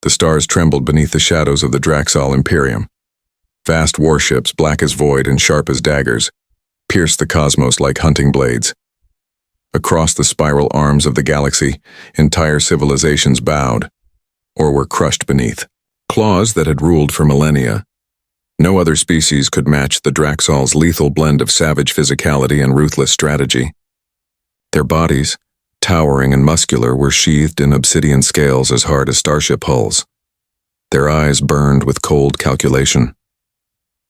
The stars trembled beneath the shadows of the Draxol Imperium. Vast warships, black as void and sharp as daggers, pierced the cosmos like hunting blades. Across the spiral arms of the galaxy, entire civilizations bowed, or were crushed beneath. Claws that had ruled for millennia. No other species could match the Draxol's lethal blend of savage physicality and ruthless strategy. Their bodies, towering and muscular, were sheathed in obsidian scales as hard as starship hulls. Their eyes burned with cold calculation.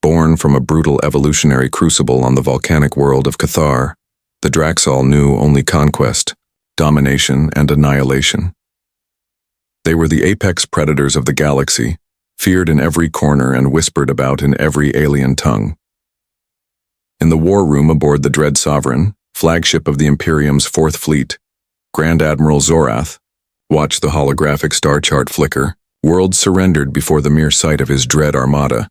Born from a brutal evolutionary crucible on the volcanic world of Cathar, the Draxol knew only conquest, domination, and annihilation. They were the apex predators of the galaxy, feared in every corner and whispered about in every alien tongue. In the war room aboard the Dread Sovereign, flagship of the Imperium's Fourth Fleet, Grand Admiral Zorath watched the holographic star chart flicker. Worlds surrendered before the mere sight of his dread armada.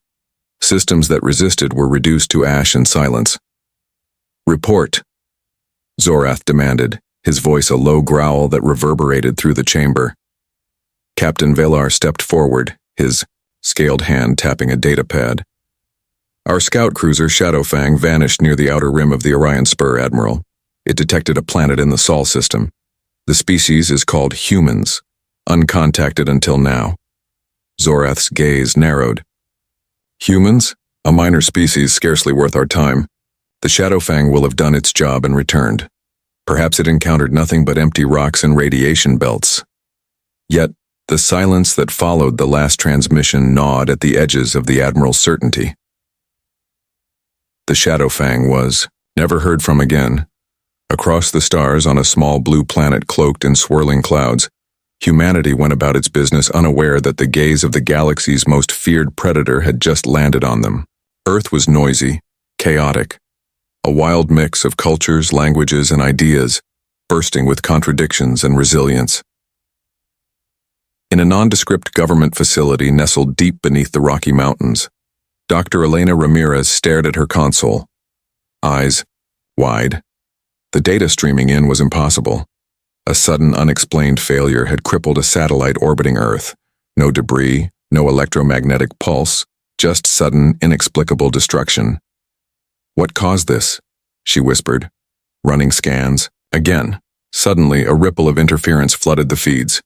Systems that resisted were reduced to ash and silence. "Report," Zorath demanded, his voice a low growl that reverberated through the chamber. Captain Velar stepped forward, his scaled hand tapping a datapad. "Our scout cruiser Shadowfang vanished near the outer rim of the Orion Spur, Admiral. It detected a planet in the Sol system. The species is called humans, uncontacted until now." Zorath's gaze narrowed. "Humans? A minor species scarcely worth our time. The Shadowfang will have done its job and returned. Perhaps it encountered nothing but empty rocks and radiation belts." Yet, the silence that followed the last transmission gnawed at the edges of the Admiral's certainty. The Shadowfang was never heard from again. Across the stars on a small blue planet cloaked in swirling clouds, humanity went about its business unaware that the gaze of the galaxy's most feared predator had just landed on them. Earth was noisy, chaotic, a wild mix of cultures, languages, and ideas, bursting with contradictions and resilience. In a nondescript government facility nestled deep beneath the Rocky Mountains, Dr. Elena Ramirez stared at her console, eyes wide. The data streaming in was impossible. A sudden, unexplained failure had crippled a satellite orbiting Earth. No debris, no electromagnetic pulse, just sudden, inexplicable destruction. "What caused this?" she whispered, running scans. Again, suddenly a ripple of interference flooded the feeds.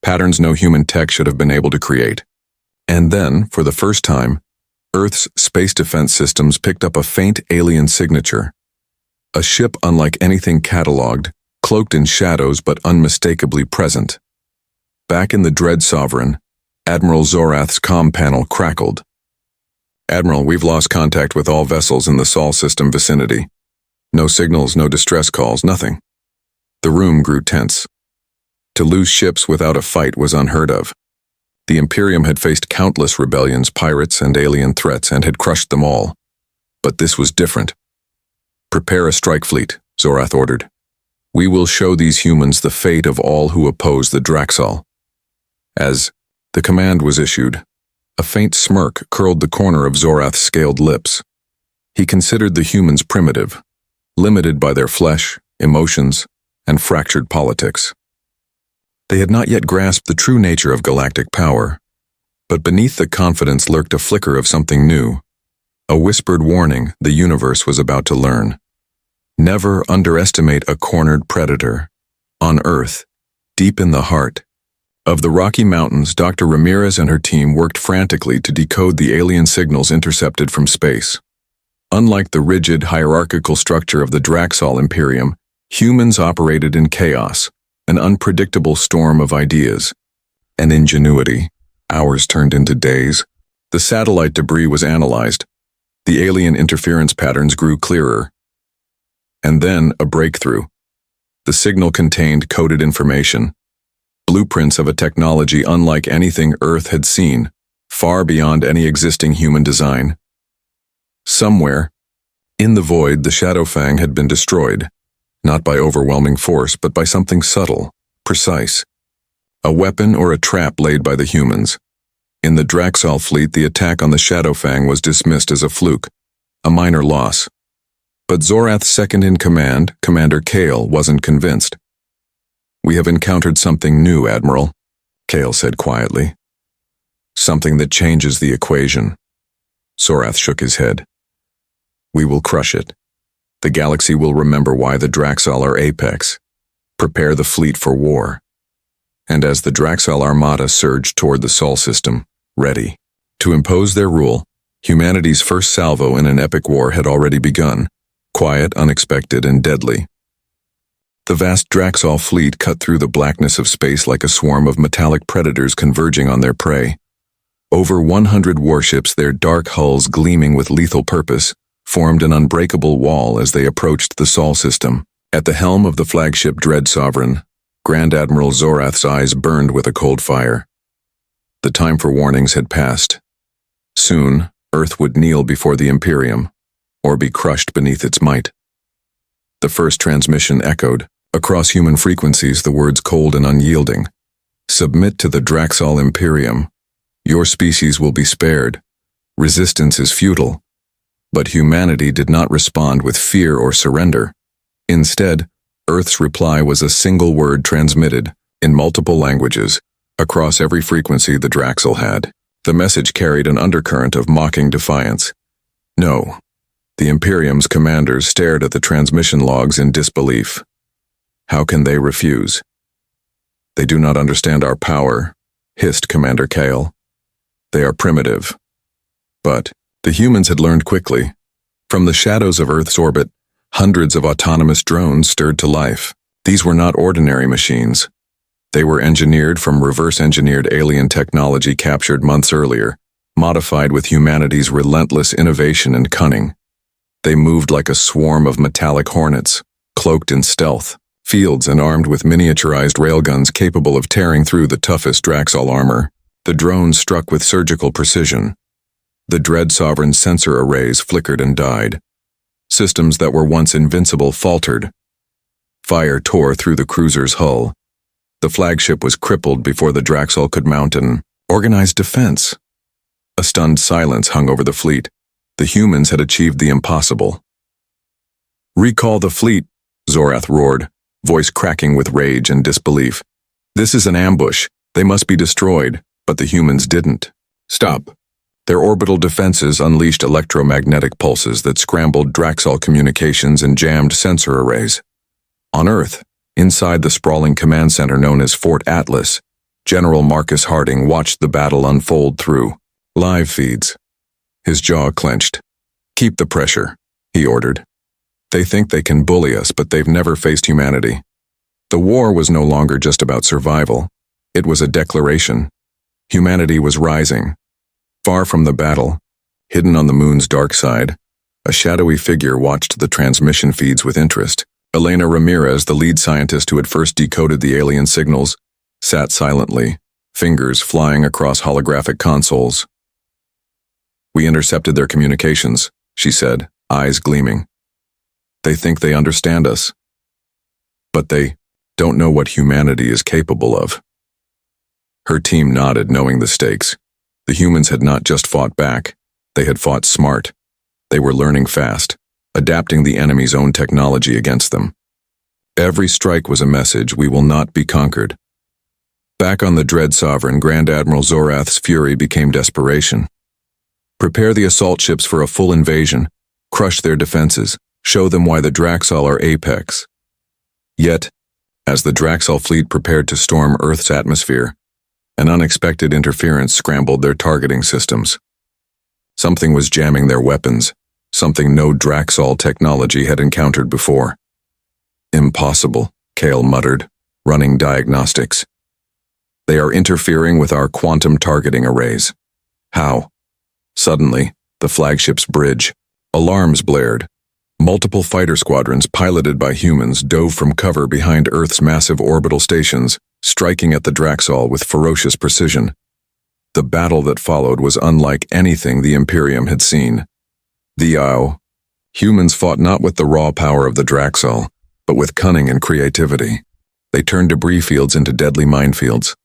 Patterns no human tech should have been able to create. And then, for the first time, Earth's space defense systems picked up a faint alien signature. A ship unlike anything catalogued, cloaked in shadows but unmistakably present. Back in the Dread Sovereign, Admiral Zorath's comm panel crackled. "Admiral, we've lost contact with all vessels in the Sol system vicinity. No signals, no distress calls, nothing." The room grew tense. To lose ships without a fight was unheard of. The Imperium had faced countless rebellions, pirates, and alien threats, and had crushed them all. But this was different. "Prepare a strike fleet," Zorath ordered. "We will show these humans the fate of all who oppose the Draxol." As the command was issued, a faint smirk curled the corner of Zorath's scaled lips. He considered the humans primitive, limited by their flesh, emotions, and fractured politics. They had not yet grasped the true nature of galactic power, but beneath the confidence lurked a flicker of something new, a whispered warning the universe was about to learn. Never underestimate a cornered predator. On Earth, deep in the heart of the Rocky Mountains, Dr. Ramirez and her team worked frantically to decode the alien signals intercepted from space. Unlike the rigid, hierarchical structure of the Draxol Imperium, humans operated in chaos, an unpredictable storm of ideas and ingenuity. Hours turned into days. The satellite debris was analyzed. The alien interference patterns grew clearer. And then a breakthrough. The signal contained coded information, blueprints of a technology unlike anything Earth had seen, far beyond any existing human design. Somewhere, in the void, the Shadowfang had been destroyed, not by overwhelming force, but by something subtle, precise. A weapon or a trap laid by the humans. In the Draxol fleet, the attack on the Shadowfang was dismissed as a fluke, a minor loss. But Zorath's second-in-command, Commander Kale, wasn't convinced. "We have encountered something new, Admiral," Kale said quietly, Something that changes the equation. Zorath shook his head. We will crush it. The galaxy will remember why the Draxal are apex. Prepare the fleet for war. And as the Draxal armada surged toward the Sol system, ready to impose their rule, humanity's first salvo in an epic war had already begun, quiet, unexpected, and deadly. The vast Draxal fleet cut through the blackness of space like a swarm of metallic predators converging on their prey. Over 100 warships, their dark hulls gleaming with lethal purpose, formed an unbreakable wall as they approached the Sol system. At the helm of the flagship Dread Sovereign, Grand Admiral Zorath's eyes burned with a cold fire. The time for warnings had passed. Soon, Earth would kneel before the Imperium, or be crushed beneath its might. The first transmission echoed, across human frequencies, the words cold and unyielding. Submit to the Draxal Imperium. Your species will be spared. Resistance is futile. But humanity did not respond with fear or surrender. Instead, Earth's reply was a single word transmitted, in multiple languages, across every frequency the Draxal had. The message carried an undercurrent of mocking defiance. No. The Imperium's commanders stared at the transmission logs in disbelief. How can they refuse? They do not understand our power, hissed Commander Kale. They are primitive. But the humans had learned quickly. From the shadows of Earth's orbit, hundreds of autonomous drones stirred to life. These were not ordinary machines. They were engineered from reverse-engineered alien technology captured months earlier, modified with humanity's relentless innovation and cunning. They moved like a swarm of metallic hornets, cloaked in stealth, fields and armed with miniaturized railguns capable of tearing through the toughest Draxal armor. The drones struck with surgical precision. The Dread Sovereign's sensor arrays flickered and died. Systems that were once invincible faltered. Fire tore through the cruiser's hull. The flagship was crippled before the Draxal could mount an organized defense. A stunned silence hung over the fleet. The humans had achieved the impossible. Recall the fleet, Zorath roared, voice cracking with rage and disbelief. This is an ambush. They must be destroyed, but the humans didn't. Stop. Their orbital defenses unleashed electromagnetic pulses that scrambled Draxal communications and jammed sensor arrays. On Earth, inside the sprawling command center known as Fort Atlas, General Marcus Harding watched the battle unfold through live feeds. His jaw clenched. Keep the pressure, he ordered. They think they can bully us, but they've never faced humanity. The war was no longer just about survival. It was a declaration. Humanity was rising. Far from the battle, hidden on the moon's dark side, a shadowy figure watched the transmission feeds with interest. Elena Ramirez, the lead scientist who had first decoded the alien signals, sat silently, fingers flying across holographic consoles. We intercepted their communications, she said, eyes gleaming. They think they understand us. But they don't know what humanity is capable of. Her team nodded, knowing the stakes. The humans had not just fought back, they had fought smart. They were learning fast, adapting the enemy's own technology against them. Every strike was a message: we will not be conquered. Back on the Dread Sovereign, Grand Admiral Zorath's fury became desperation. Prepare the assault ships for a full invasion, crush their defenses, show them why the Draxal are apex. Yet, as the Draxal fleet prepared to storm Earth's atmosphere, an unexpected interference scrambled their targeting systems. Something was jamming their weapons, something no Draxal technology had encountered before. Impossible, Kale muttered, running diagnostics. They are interfering with our quantum targeting arrays. How? Suddenly, the flagship's bridge. Alarms blared. Multiple fighter squadrons piloted by humans dove from cover behind Earth's massive orbital stations, striking at the Draxal with ferocious precision. The battle that followed was unlike anything the Imperium had seen. Humans fought not with the raw power of the Draxal, but with cunning and creativity. They turned debris fields into deadly minefields,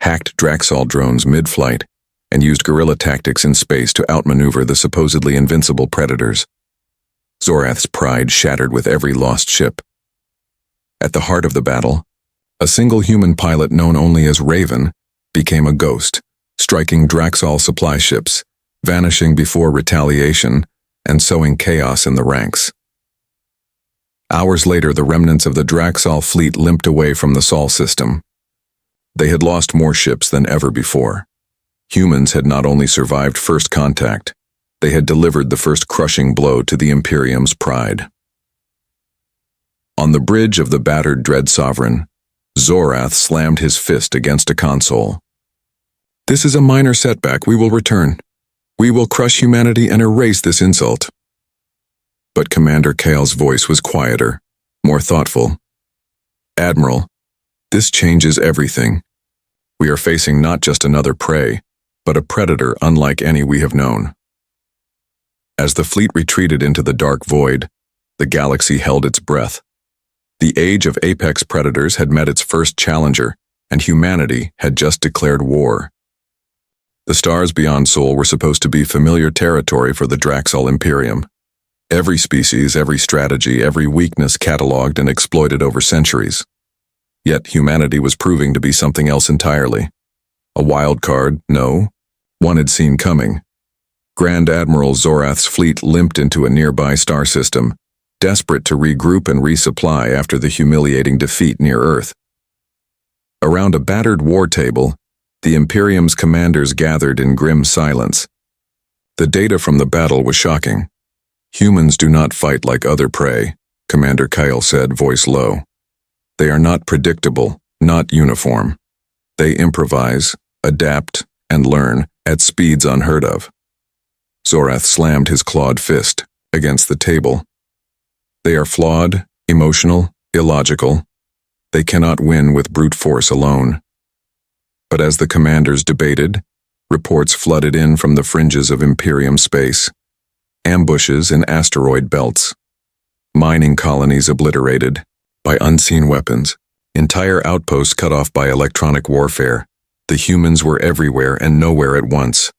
hacked Draxal drones mid-flight, and used guerrilla tactics in space to outmaneuver the supposedly invincible predators. Zorath's pride shattered with every lost ship. At the heart of the battle, a single human pilot known only as Raven became a ghost, striking Draxol supply ships, vanishing before retaliation, and sowing chaos in the ranks. Hours later, the remnants of the Draxol fleet limped away from the Sol system. They had lost more ships than ever before. Humans had not only survived first contact, they had delivered the first crushing blow to the Imperium's pride. On the bridge of the battered Dread Sovereign, Zorath slammed his fist against a console. "This is a minor setback. We will return. We will crush humanity and erase this insult." But Commander Kale's voice was quieter, more thoughtful. "Admiral, this changes everything. We are facing not just another prey, but a predator unlike any we have known." As the fleet retreated into the dark void, the galaxy held its breath. The age of apex predators had met its first challenger, and humanity had just declared war. The stars beyond Sol were supposed to be familiar territory for the Draxol Imperium. Every species, every strategy, every weakness catalogued and exploited over centuries. Yet humanity was proving to be something else entirely. A wild card, no. One had seen coming. Grand Admiral Zorath's fleet limped into a nearby star system, desperate to regroup and resupply after the humiliating defeat near Earth. Around a battered war table, the Imperium's commanders gathered in grim silence. The data from the battle was shocking. "Humans do not fight like other prey," Commander Kyle said, voice low. "They are not predictable, not uniform. They improvise, adapt, and learn at speeds unheard of." Zorath slammed his clawed fist against the table. "They are flawed, emotional, illogical. They cannot win with brute force alone." But as the commanders debated, reports flooded in from the fringes of Imperium space. Ambushes in asteroid belts. Mining colonies obliterated by unseen weapons. Entire outposts cut off by electronic warfare. The humans were everywhere and nowhere at once.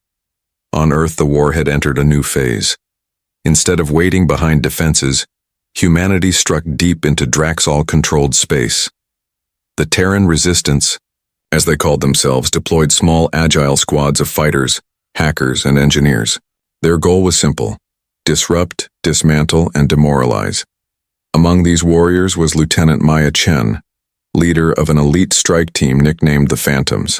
On Earth, the war had entered a new phase. Instead of waiting behind defenses, humanity struck deep into Draxol-controlled space. The Terran Resistance, as they called themselves, deployed small, agile squads of fighters, hackers, and engineers. Their goal was simple: disrupt, dismantle, and demoralize. Among these warriors was Lieutenant Maya Chen, leader of an elite strike team nicknamed the Phantoms.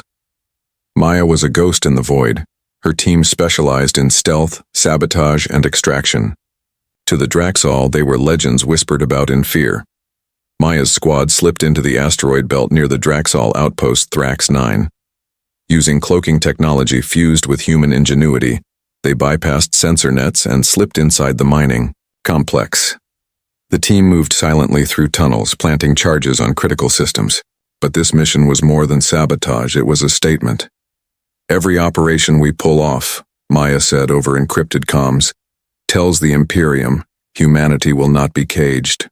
Maya was a ghost in the void. Her team specialized in stealth, sabotage, and extraction. To the Draxol, they were legends whispered about in fear. Maya's squad slipped into the asteroid belt near the Draxol outpost Thrax 9. Using cloaking technology fused with human ingenuity, they bypassed sensor nets and slipped inside the mining complex. The team moved silently through tunnels, planting charges on critical systems. But this mission was more than sabotage, it was a statement. "Every operation we pull off," Maya said over encrypted comms, "tells the Imperium humanity will not be caged."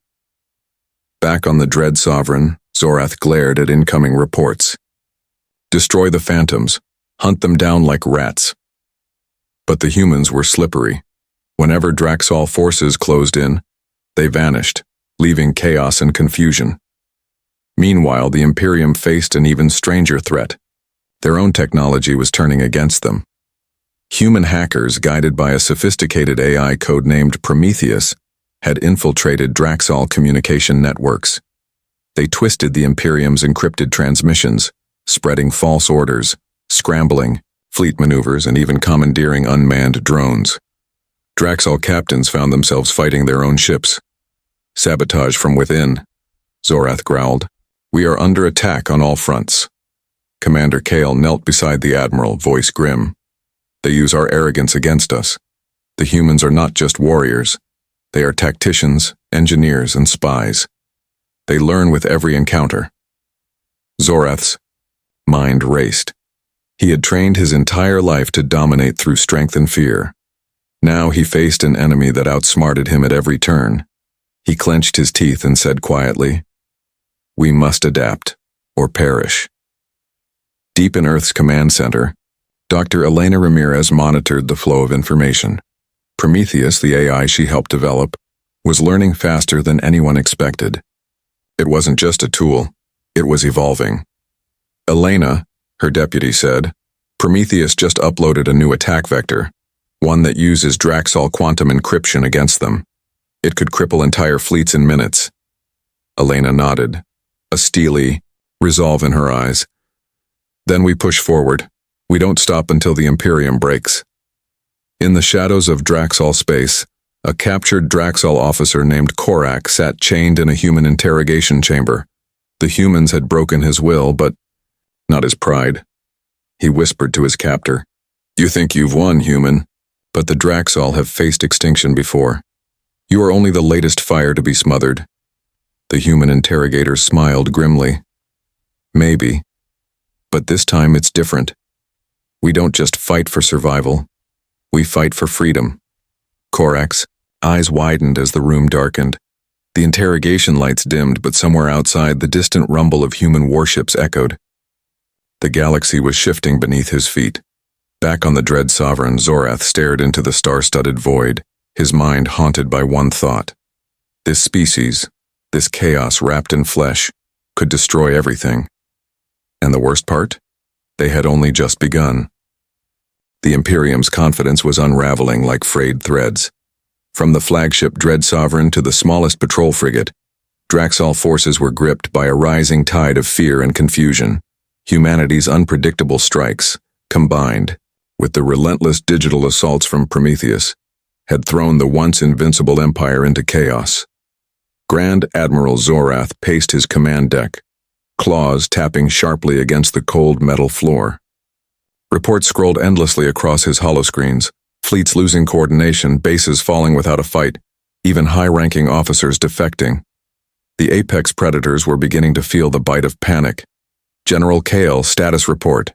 Back on the Dread Sovereign, Zorath glared at incoming reports. "Destroy the Phantoms. Hunt them down like rats." But the humans were slippery. Whenever Draxol forces closed in, they vanished, leaving chaos and confusion. Meanwhile, the Imperium faced an even stranger threat. Their own technology was turning against them. Human hackers, guided by a sophisticated AI codenamed Prometheus, had infiltrated Draxol communication networks. They twisted the Imperium's encrypted transmissions, spreading false orders, scrambling, fleet maneuvers, and even commandeering unmanned drones. Draxol captains found themselves fighting their own ships. "Sabotage from within," Zorath growled. "We are under attack on all fronts." Commander Kale knelt beside the Admiral, voice grim. "They use our arrogance against us. The humans are not just warriors. They are tacticians, engineers, and spies. They learn with every encounter." Zorath's mind raced. He had trained his entire life to dominate through strength and fear. Now he faced an enemy that outsmarted him at every turn. He clenched his teeth and said quietly, "We must adapt, or perish." Deep in Earth's command center, Dr. Elena Ramirez monitored the flow of information. Prometheus, the AI she helped develop, was learning faster than anyone expected. It wasn't just a tool, it was evolving. "Elena," her deputy said, Prometheus just uploaded a new attack vector, one that uses Draxol quantum encryption against them. It could cripple entire fleets in minutes. Elena nodded, a steely resolve in her eyes. Then we push forward. We don't stop until the Imperium breaks. In the shadows of Draxol space, a captured Draxol officer named Korak sat chained in a human interrogation chamber. The humans had broken his will, but not his pride. He whispered to his captor, "You think you've won, human, but the Draxol have faced extinction before. You are only the latest fire to be smothered." The human interrogator smiled grimly. "Maybe, but this time it's different. We don't just fight for survival. We fight for freedom." Korak's eyes widened as the room darkened. The interrogation lights dimmed, but somewhere outside, the distant rumble of human warships echoed. The galaxy was shifting beneath his feet. Back on the dread sovereign, Zorath stared into the star-studded void, his mind haunted by one thought. This species, this chaos wrapped in flesh, could destroy everything. And the worst part? They had only just begun. The Imperium's confidence was unraveling like frayed threads. From the flagship Dread Sovereign to the smallest patrol frigate, Draxol forces were gripped by a rising tide of fear and confusion. Humanity's unpredictable strikes, combined with the relentless digital assaults from Prometheus, had thrown the once invincible empire into chaos. Grand Admiral Zorath paced his command deck, claws tapping sharply against the cold metal floor. Reports scrolled endlessly across his holoscreens, fleets losing coordination, bases falling without a fight, even high-ranking officers defecting. The apex predators were beginning to feel the bite of panic. "General Kale, status report."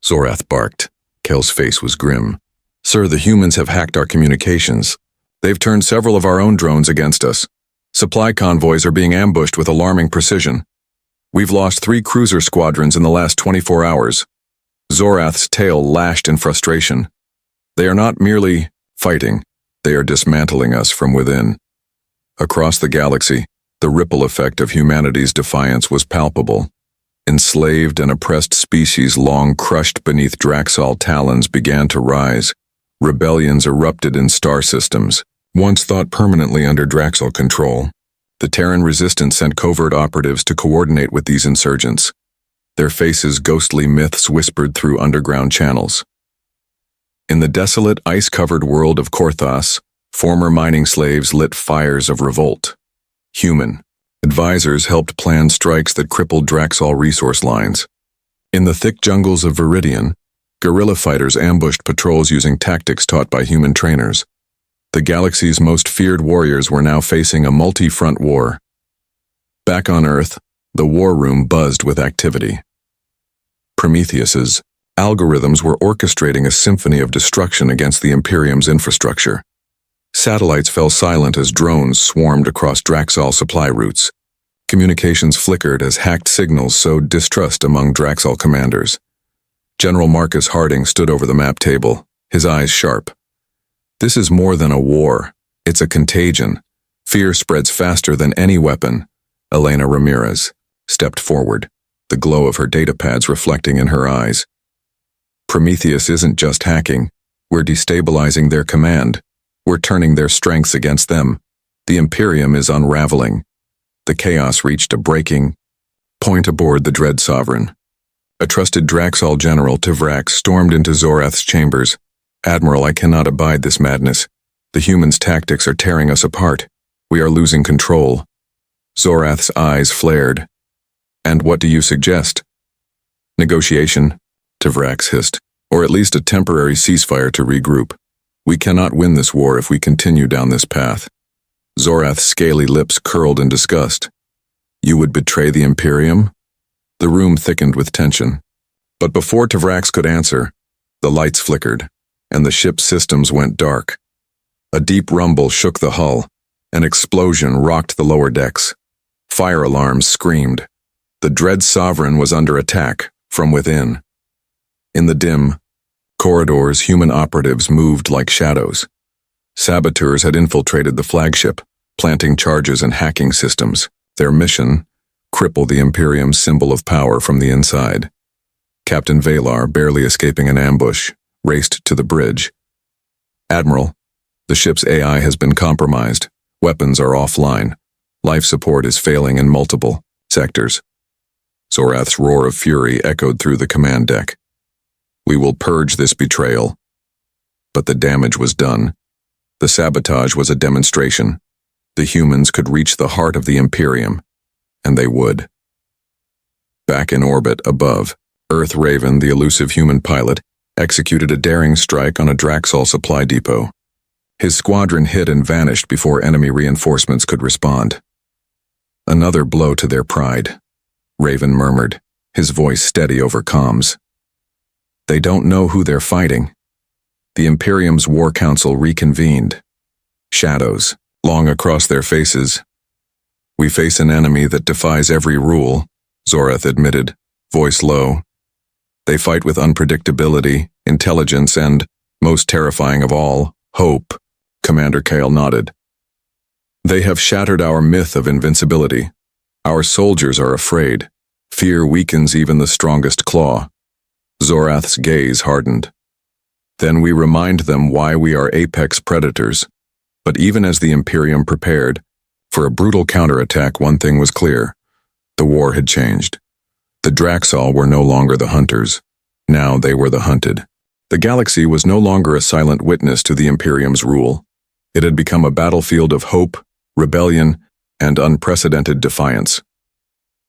Zorath barked. Kale's face was grim. "Sir, the humans have hacked our communications. They've turned several of our own drones against us. Supply convoys are being ambushed with alarming precision. We've lost 3 cruiser squadrons in the last 24 hours. Zorath's tail lashed in frustration. "They are not merely fighting, they are dismantling us from within." Across the galaxy, the ripple effect of humanity's defiance was palpable. Enslaved and oppressed species long crushed beneath Draxol talons began to rise. Rebellions erupted in star systems, once thought permanently under Draxol control. The Terran resistance sent covert operatives to coordinate with these insurgents. Their faces ghostly myths whispered through underground channels. In the desolate, ice-covered world of Korthos, former mining slaves lit fires of revolt. Human advisors helped plan strikes that crippled Draxol resource lines. In the thick jungles of Viridian, guerrilla fighters ambushed patrols using tactics taught by human trainers. The galaxy's most feared warriors were now facing a multi-front war. Back on Earth, the war room buzzed with activity. Prometheus's algorithms were orchestrating a symphony of destruction against the Imperium's infrastructure. Satellites fell silent as drones swarmed across Draxol supply routes. Communications flickered as hacked signals sowed distrust among Draxol commanders. General Marcus Harding stood over the map table, his eyes sharp. "This is more than a war. It's a contagion. Fear spreads faster than any weapon." Elena Ramirez stepped forward, the glow of her datapads reflecting in her eyes. "Prometheus isn't just hacking. We're destabilizing their command. We're turning their strengths against them. The Imperium is unraveling." The chaos reached a breaking point aboard the Dread Sovereign. A trusted Draxol general, Tivrax, stormed into Zorath's chambers. "Admiral, I cannot abide this madness. The humans' tactics are tearing us apart. We are losing control." Zorath's eyes flared. "And what do you suggest?" "Negotiation," Tivrax hissed, "or at least a temporary ceasefire to regroup. We cannot win this war if we continue down this path." Zorath's scaly lips curled in disgust. "You would betray the Imperium?" The room thickened with tension. But before Tivrax could answer, the lights flickered, and the ship's systems went dark. A deep rumble shook the hull. An explosion rocked the lower decks. Fire alarms screamed. The Dread Sovereign was under attack from within. In the dim corridors, human operatives moved like shadows. Saboteurs had infiltrated the flagship, planting charges and hacking systems. Their mission: cripple the Imperium's symbol of power from the inside. Captain Valar, barely escaping an ambush, raced to the bridge. "Admiral, the ship's AI has been compromised. Weapons are offline. Life support is failing in multiple sectors." Zorath's roar of fury echoed through the command deck. "We will purge this betrayal." But the damage was done. The sabotage was a demonstration. The humans could reach the heart of the Imperium, and they would. Back in orbit above, Earth Raven, the elusive human pilot, executed a daring strike on a Draxol supply depot. His squadron hit and vanished before enemy reinforcements could respond. "Another blow to their pride," Raven murmured, his voice steady over comms. "They don't know who they're fighting." The Imperium's War Council reconvened. Shadows, long across their faces. "We face an enemy that defies every rule," Zorath admitted, voice low. "They fight with unpredictability, intelligence, and, most terrifying of all, hope." Commander Kale nodded. "They have shattered our myth of invincibility. Our soldiers are afraid. Fear weakens even the strongest claw." Zorath's gaze hardened. "Then we remind them why we are apex predators." But even as the Imperium prepared for a brutal counterattack, one thing was clear. The war had changed. The Draxol were no longer the hunters. Now they were the hunted. The galaxy was no longer a silent witness to the Imperium's rule. It had become a battlefield of hope, rebellion, and unprecedented defiance.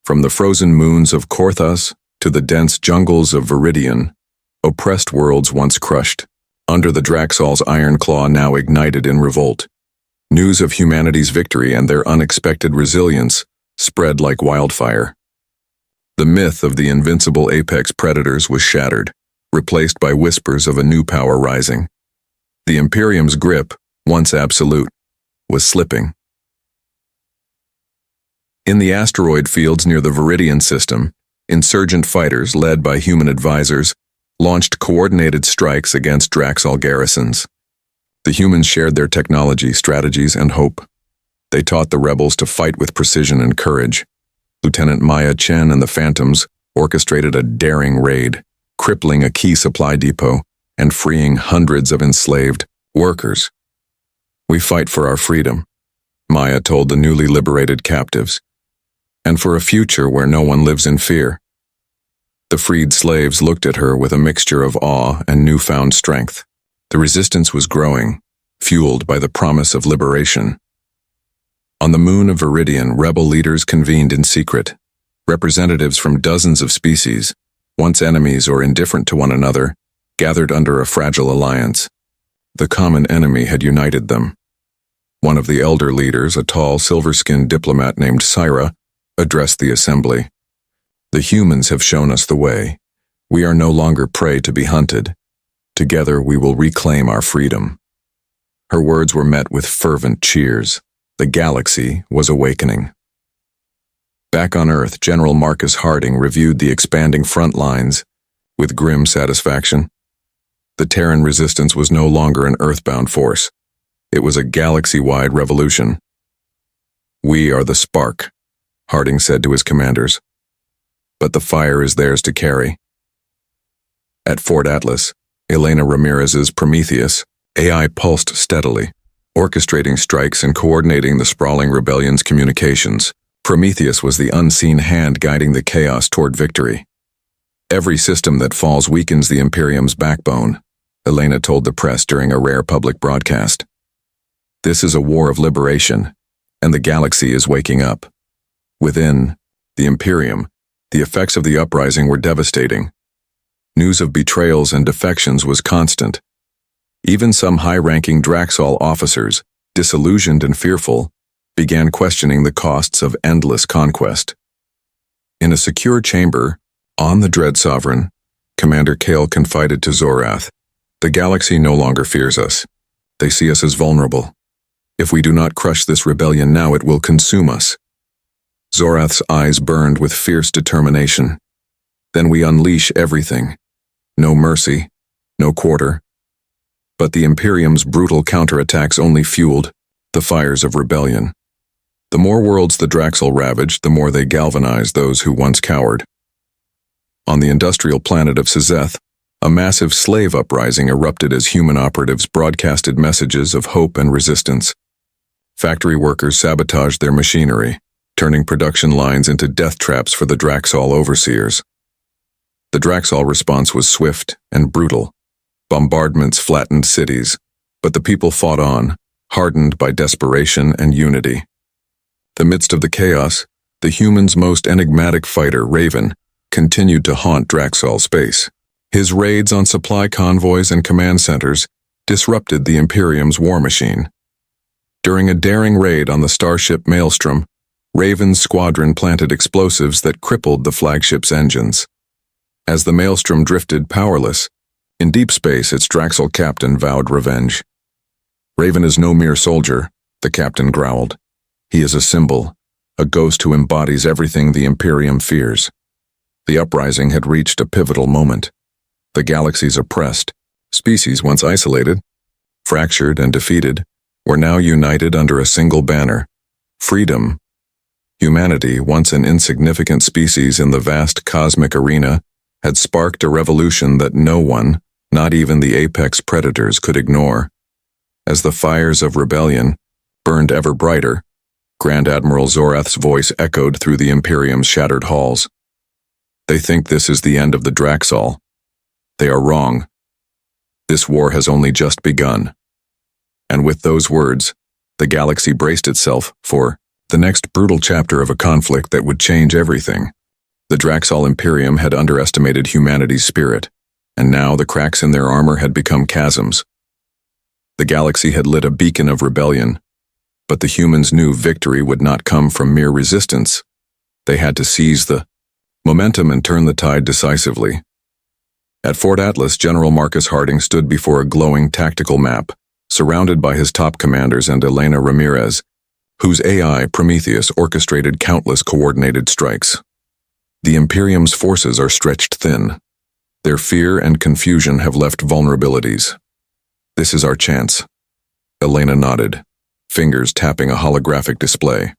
From the frozen moons of Korthas to the dense jungles of Viridian, oppressed worlds once crushed, under the Draxol's iron claw now ignited in revolt. News of humanity's victory and their unexpected resilience spread like wildfire. The myth of the invincible apex predators was shattered, replaced by whispers of a new power rising. The Imperium's grip, once absolute, was slipping. In the asteroid fields near the Viridian system, insurgent fighters led by human advisors launched coordinated strikes against Draxol garrisons. The humans shared their technology, strategies, and hope. They taught the rebels to fight with precision and courage. Lieutenant Maya Chen and the Phantoms orchestrated a daring raid, crippling a key supply depot and freeing hundreds of enslaved workers. "We fight for our freedom," Maya told the newly liberated captives, "and for a future where no one lives in fear." The freed slaves looked at her with a mixture of awe and newfound strength. The resistance was growing, fueled by the promise of liberation. On the moon of Viridian, rebel leaders convened in secret. Representatives from dozens of species, once enemies or indifferent to one another, gathered under a fragile alliance. The common enemy had united them. One of the elder leaders, a tall, silver-skinned diplomat named Syra, addressed the assembly. "The humans have shown us the way. We are no longer prey to be hunted. Together we will reclaim our freedom." Her words were met with fervent cheers. The galaxy was awakening. Back on Earth, General Marcus Harding reviewed the expanding front lines with grim satisfaction. The Terran resistance was no longer an earthbound force. It was a galaxy-wide revolution. "We are the spark," Harding said to his commanders. "But the fire is theirs to carry." At Fort Atlas, Elena Ramirez's Prometheus, AI pulsed steadily, orchestrating strikes and coordinating the sprawling rebellion's communications. Prometheus was the unseen hand guiding the chaos toward victory. "Every system that falls weakens the Imperium's backbone," Elena told the press during a rare public broadcast. "This is a war of liberation, and the galaxy is waking up." Within the Imperium, the effects of the uprising were devastating. News of betrayals and defections was constant. Even some high-ranking Draxol officers, disillusioned and fearful, began questioning the costs of endless conquest. In a secure chamber, on the Dread Sovereign, Commander Kale confided to Zorath, "The galaxy no longer fears us. They see us as vulnerable. If we do not crush this rebellion now, it will consume us." Zorath's eyes burned with fierce determination. "Then we unleash everything. No mercy, no quarter." But the Imperium's brutal counterattacks only fueled the fires of rebellion. The more worlds the Draxol ravaged, the more they galvanized those who once cowered. On the industrial planet of Sizeth, a massive slave uprising erupted as human operatives broadcasted messages of hope and resistance. Factory workers sabotaged their machinery, turning production lines into death traps for the Draxol overseers. The Draxol response was swift and brutal. Bombardments flattened cities, but the people fought on, hardened by desperation and unity. The midst of the chaos, the humans' most enigmatic fighter, Raven, continued to haunt Draxol space. His raids on supply convoys and command centers disrupted the Imperium's war machine. During a daring raid on the starship Maelstrom, Raven's squadron planted explosives that crippled the flagship's engines. As the Maelstrom drifted powerless, in deep space its Draxol captain vowed revenge. "Raven is no mere soldier," the captain growled. "He is a symbol, a ghost who embodies everything the Imperium fears." The uprising had reached a pivotal moment. The galaxy's oppressed, species once isolated, fractured and defeated, were now united under a single banner: freedom. Humanity, once an insignificant species in the vast cosmic arena, had sparked a revolution that no one, not even the apex predators, could ignore. As the fires of rebellion burned ever brighter, Grand Admiral Zorath's voice echoed through the Imperium's shattered halls. "They think this is the end of the Draxol. They are wrong. This war has only just begun." And with those words, the galaxy braced itself for the next brutal chapter of a conflict that would change everything. The Draxol Imperium had underestimated humanity's spirit, and now the cracks in their armor had become chasms. The galaxy had lit a beacon of rebellion, but the humans knew victory would not come from mere resistance. They had to seize the momentum and turn the tide decisively. At Fort Atlas, General Marcus Harding stood before a glowing tactical map, surrounded by his top commanders and Elena Ramirez, whose AI, Prometheus, orchestrated countless coordinated strikes. The Imperium's forces are stretched thin. Their fear and confusion have left vulnerabilities. "This is our chance." Elena nodded, fingers tapping a holographic display.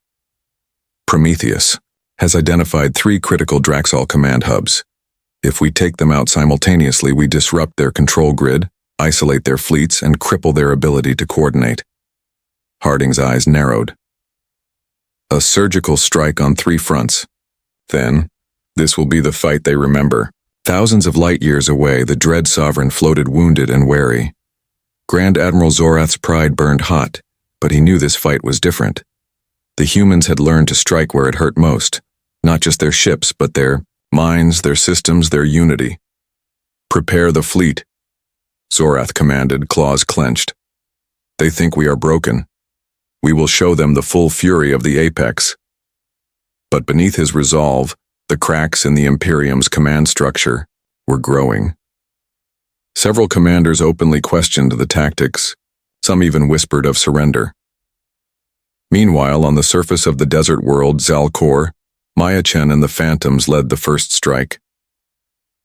"Prometheus has identified 3 critical Draxol command hubs. If we take them out simultaneously, we disrupt their control grid, isolate their fleets, and cripple their ability to coordinate." Harding's eyes narrowed. "A surgical strike on 3 fronts. Then, this will be the fight they remember." Thousands of light years away, the dread sovereign floated wounded and wary. Grand Admiral Zorath's pride burned hot, but he knew this fight was different. The humans had learned to strike where it hurt most, not just their ships, but their minds, their systems, their unity. "Prepare the fleet," Zorath commanded, claws clenched. "They think we are broken. We will show them the full fury of the apex." But beneath his resolve, the cracks in the Imperium's command structure were growing. Several commanders openly questioned the tactics. Some even whispered of surrender. Meanwhile, on the surface of the desert world Zalcor, Maya Chen and the Phantoms led the first strike.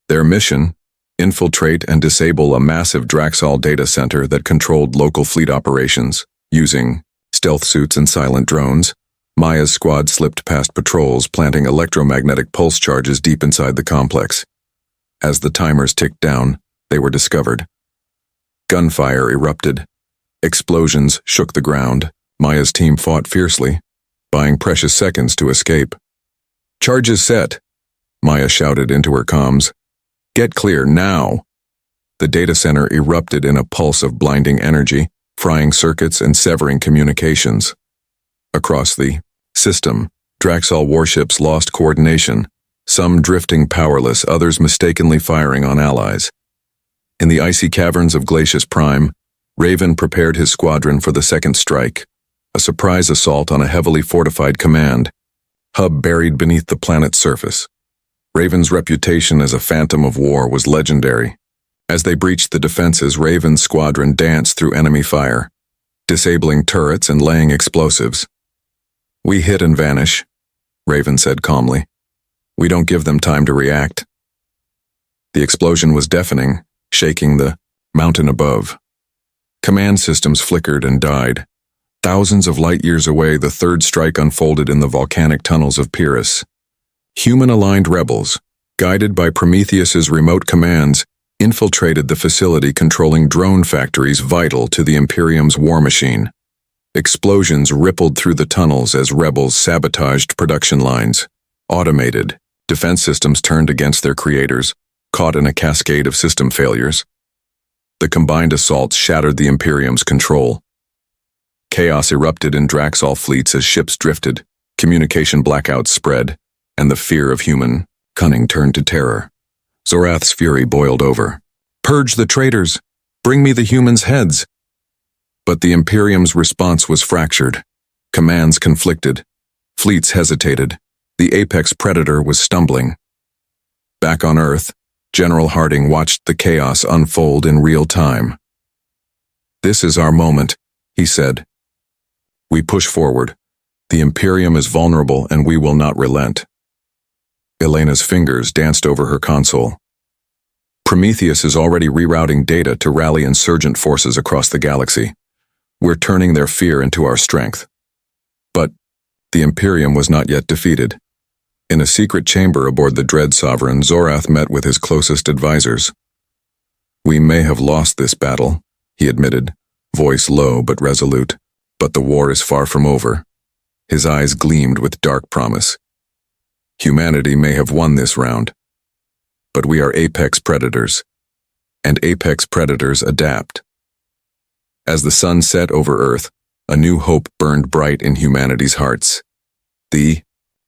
Their mission: infiltrate and disable a massive Draxol data center that controlled local fleet operations. Using stealth suits and silent drones, Maya's squad slipped past patrols, planting electromagnetic pulse charges deep inside the complex. As the timers ticked down, they were discovered. Gunfire erupted. Explosions shook the ground. Maya's team fought fiercely, buying precious seconds to escape. "Charges set," Maya shouted into her comms. "Get clear now." The data center erupted in a pulse of blinding energy, frying circuits and severing communications. Across the system, Draxol warships lost coordination, some drifting powerless, others mistakenly firing on allies. In the icy caverns of Glacius Prime, Raven prepared his squadron for the second strike, a surprise assault on a heavily fortified command hub buried beneath the planet's surface. Raven's reputation as a phantom of war was legendary. As they breached the defenses, Raven's squadron danced through enemy fire, disabling turrets and laying explosives. "We hit and vanish," Raven said calmly. "We don't give them time to react." The explosion was deafening, shaking the mountain above. Command systems flickered and died. Thousands of light years away, the third strike unfolded in the volcanic tunnels of Pyrrhus. Human-aligned rebels, guided by Prometheus's remote commands, infiltrated the facility controlling drone factories vital to the Imperium's war machine. Explosions rippled through the tunnels as rebels sabotaged production lines. Automated, defense systems turned against their creators, caught in a cascade of system failures. The combined assaults shattered the Imperium's control. Chaos erupted in Draxol fleets as ships drifted, communication blackouts spread, and the fear of human cunning turned to terror. Zorath's fury boiled over. "Purge the traitors! Bring me the humans' heads!" But the Imperium's response was fractured. Commands conflicted. Fleets hesitated. The apex predator was stumbling. Back on Earth, General Harding watched the chaos unfold in real time. "This is our moment," he said. "We push forward. The Imperium is vulnerable and we will not relent." Elena's fingers danced over her console. "Prometheus is already rerouting data to rally insurgent forces across the galaxy. We're turning their fear into our strength." But the Imperium was not yet defeated. In a secret chamber aboard the Dread Sovereign, Zorath met with his closest advisors. "We may have lost this battle," he admitted, voice low but resolute, "but the war is far from over." His eyes gleamed with dark promise. "Humanity may have won this round, but we are apex predators, and apex predators adapt." As the sun set over Earth, a new hope burned bright in humanity's hearts. The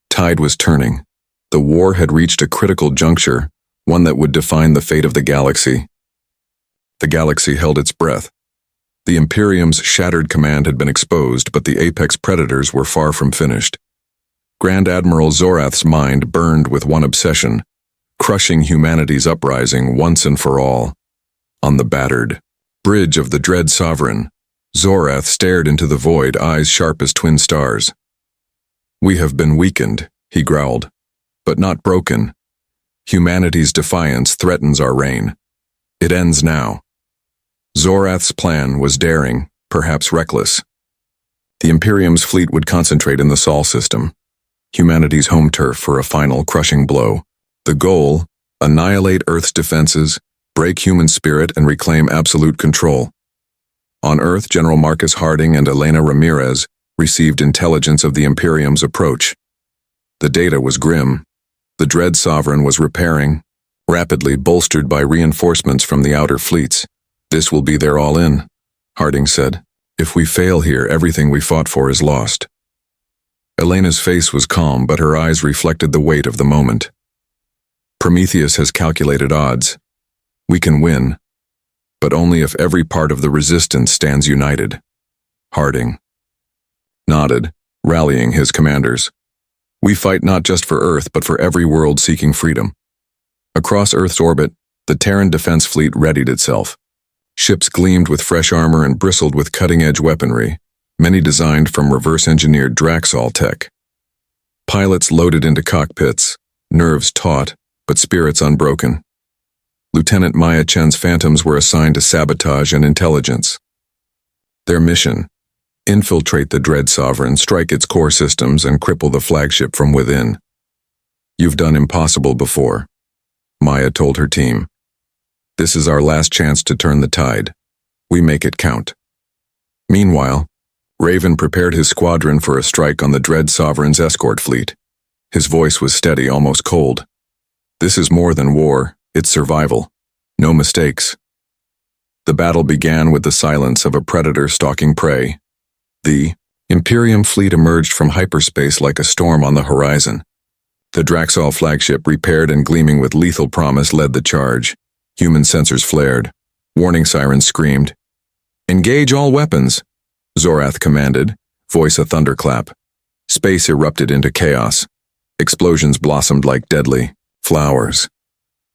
tide was turning. The war had reached a critical juncture, one that would define the fate of the galaxy. The galaxy held its breath. The Imperium's shattered command had been exposed, but the apex predators were far from finished. Grand Admiral Zorath's mind burned with one obsession: crushing humanity's uprising once and for all. On the battered bridge of the Dread Sovereign, Zorath stared into the void, eyes sharp as twin stars. "We have been weakened," he growled, "but not broken. Humanity's defiance threatens our reign. It ends now." Zorath's plan was daring, perhaps reckless. The Imperium's fleet would concentrate in the Sol system, humanity's home turf for a final crushing blow. The goal: annihilate Earth's defenses, break human spirit, and reclaim absolute control. On Earth, General Marcus Harding and Elena Ramirez received intelligence of the Imperium's approach. The data was grim. The Dread Sovereign was repairing, rapidly bolstered by reinforcements from the outer fleets. "This will be their all-in," Harding said. "If we fail here, everything we fought for is lost." Elena's face was calm, but her eyes reflected the weight of the moment. "Prometheus has calculated odds. We can win, but only if every part of the resistance stands united." Harding nodded, rallying his commanders. "We fight not just for Earth, but for every world seeking freedom." Across Earth's orbit, the Terran defense fleet readied itself. Ships gleamed with fresh armor and bristled with cutting-edge weaponry, many designed from reverse-engineered Draxol tech. Pilots loaded into cockpits, nerves taut, but spirits unbroken. Lieutenant Maya Chen's Phantoms were assigned to sabotage and intelligence. Their mission: infiltrate the Dread Sovereign, strike its core systems, and cripple the flagship from within. "You've done impossible before," Maya told her team. "This is our last chance to turn the tide. We make it count." Meanwhile, Raven prepared his squadron for a strike on the Dread Sovereign's escort fleet. His voice was steady, almost cold. "This is more than war, it's survival. No mistakes." The battle began with the silence of a predator stalking prey. The Imperium fleet emerged from hyperspace like a storm on the horizon. The Draxol flagship, repaired and gleaming with lethal promise, led the charge. Human sensors flared. Warning sirens screamed. "Engage all weapons," Zorath commanded, voice a thunderclap. Space erupted into chaos. Explosions blossomed like deadly flowers.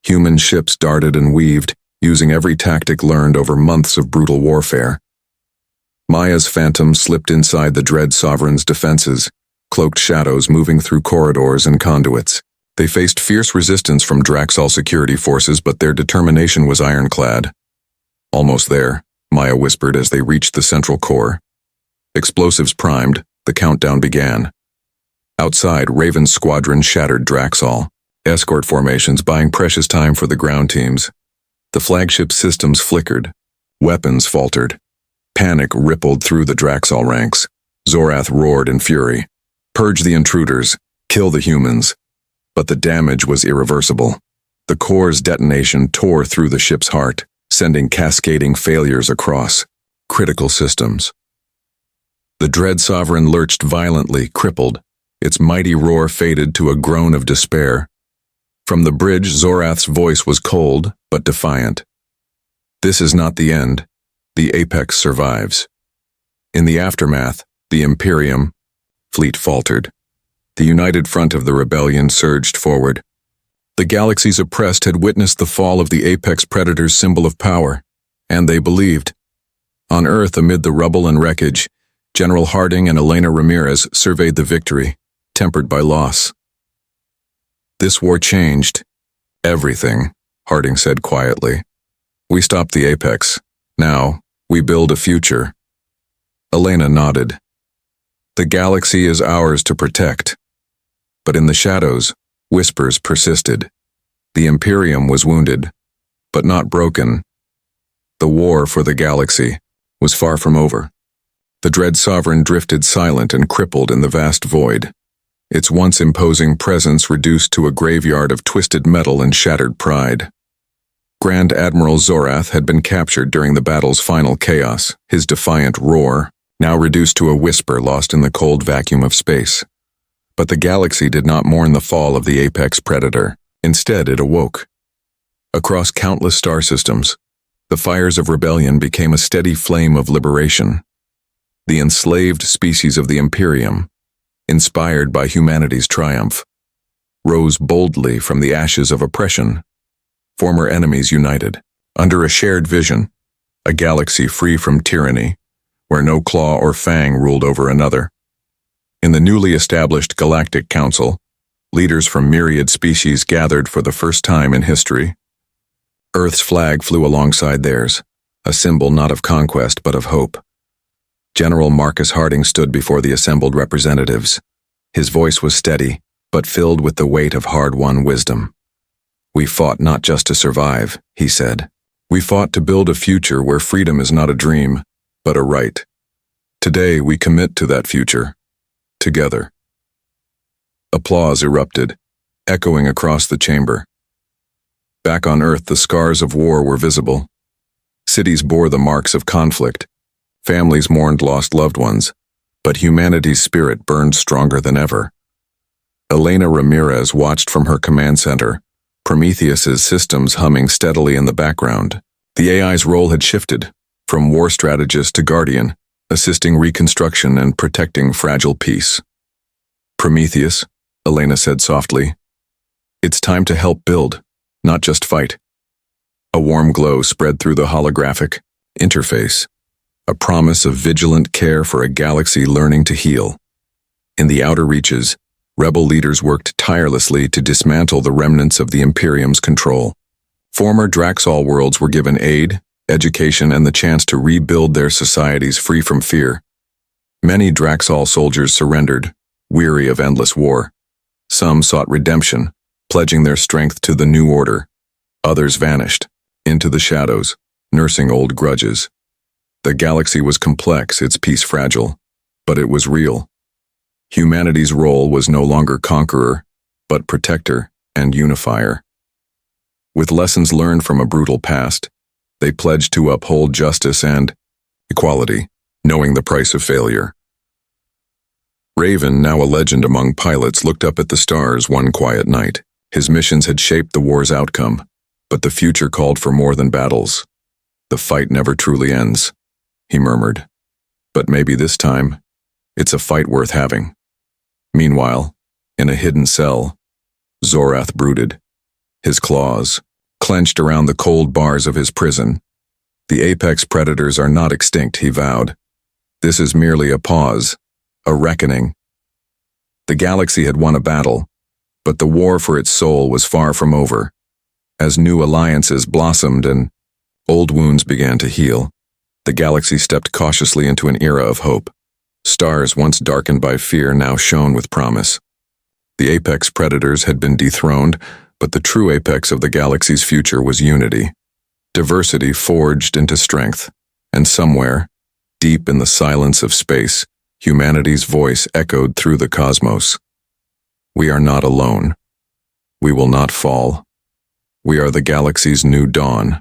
Human ships darted and weaved, using every tactic learned over months of brutal warfare. Maya's Phantom slipped inside the Dread Sovereign's defenses, cloaked shadows moving through corridors and conduits. They faced fierce resistance from Draxol security forces, but their determination was ironclad. "Almost there," Maya whispered as they reached the central core. Explosives primed, the countdown began. Outside, Raven's squadron shattered Draxol. escort formations buying precious time for the ground teams. The flagship systems flickered. Weapons faltered. Panic rippled through the Draxol ranks. Zorath roared in fury. Purge the intruders. Kill the humans. But the damage was irreversible. The core's detonation tore through the ship's heart, sending cascading failures across critical systems. The dread sovereign lurched violently, crippled. Its mighty roar faded to a groan of despair. From the bridge, Zorath's voice was cold, but defiant. This is not the end. The Apex survives. In the aftermath, the Imperium fleet faltered. The united front of the rebellion surged forward. The galaxy's oppressed had witnessed the fall of the Apex Predator's symbol of power, and they believed. On Earth, amid the rubble and wreckage, General Harding and Elena Ramirez surveyed the victory, tempered by loss. This war changed everything, Harding said quietly. We stopped the Apex. Now, we build a future. Elena nodded. The galaxy is ours to protect. But in the shadows, whispers persisted. The Imperium was wounded, but not broken. The war for the galaxy was far from over. The dread sovereign drifted silent and crippled in the vast void, its once imposing presence reduced to a graveyard of twisted metal and shattered pride. Grand Admiral Zorath had been captured during the battle's final chaos, his defiant roar now reduced to a whisper lost in the cold vacuum of space. But the galaxy did not mourn the fall of the Apex Predator. Instead, it awoke. Across countless star systems, the fires of rebellion became a steady flame of liberation. The enslaved species of the Imperium, inspired by humanity's triumph, rose boldly from the ashes of oppression. Former enemies united, under a shared vision, a galaxy free from tyranny, where no claw or fang ruled over another. In the newly established Galactic Council, leaders from myriad species gathered for the first time in history. Earth's flag flew alongside theirs, a symbol not of conquest but of hope. General Marcus Harding stood before the assembled representatives. His voice was steady, but filled with the weight of hard-won wisdom. We fought not just to survive, he said. We fought to build a future where freedom is not a dream, but a right. Today we commit to that future. Together. Applause erupted, echoing across the chamber. Back on Earth, the scars of war were visible. Cities bore the marks of conflict. Families mourned lost loved ones, but humanity's spirit burned stronger than ever. Elena Ramirez watched from her command center, Prometheus's systems humming steadily in the background. The AI's role had shifted, from war strategist to guardian, assisting reconstruction and protecting fragile peace. Prometheus, Elena said softly, it's time to help build, not just fight. A warm glow spread through the holographic interface, a promise of vigilant care for a galaxy learning to heal. In the outer reaches, rebel leaders worked tirelessly to dismantle the remnants of the Imperium's control. Former Draxol worlds were given aid, education, and the chance to rebuild their societies free from fear. Many Draxol soldiers surrendered, weary of endless war. Some sought redemption, pledging their strength to the new order. Others vanished, into the shadows, nursing old grudges. The galaxy was complex, its peace fragile, but it was real. Humanity's role was no longer conqueror, but protector and unifier. With lessons learned from a brutal past, they pledged to uphold justice and equality, knowing the price of failure. Raven, now a legend among pilots, looked up at the stars one quiet night. His missions had shaped the war's outcome, but the future called for more than battles. The fight never truly ends, he murmured. But maybe this time, it's a fight worth having. Meanwhile, in a hidden cell, Zorath brooded, his claws clenched around the cold bars of his prison. The apex predators are not extinct, he vowed. This is merely a pause, a reckoning. The galaxy had won a battle, but the war for its soul was far from over. As new alliances blossomed and old wounds began to heal, the galaxy stepped cautiously into an era of hope. Stars once darkened by fear now shone with promise. The apex predators had been dethroned, but the true apex of the galaxy's future was unity. Diversity forged into strength, and somewhere, deep in the silence of space, humanity's voice echoed through the cosmos. We are not alone. We will not fall. We are the galaxy's new dawn.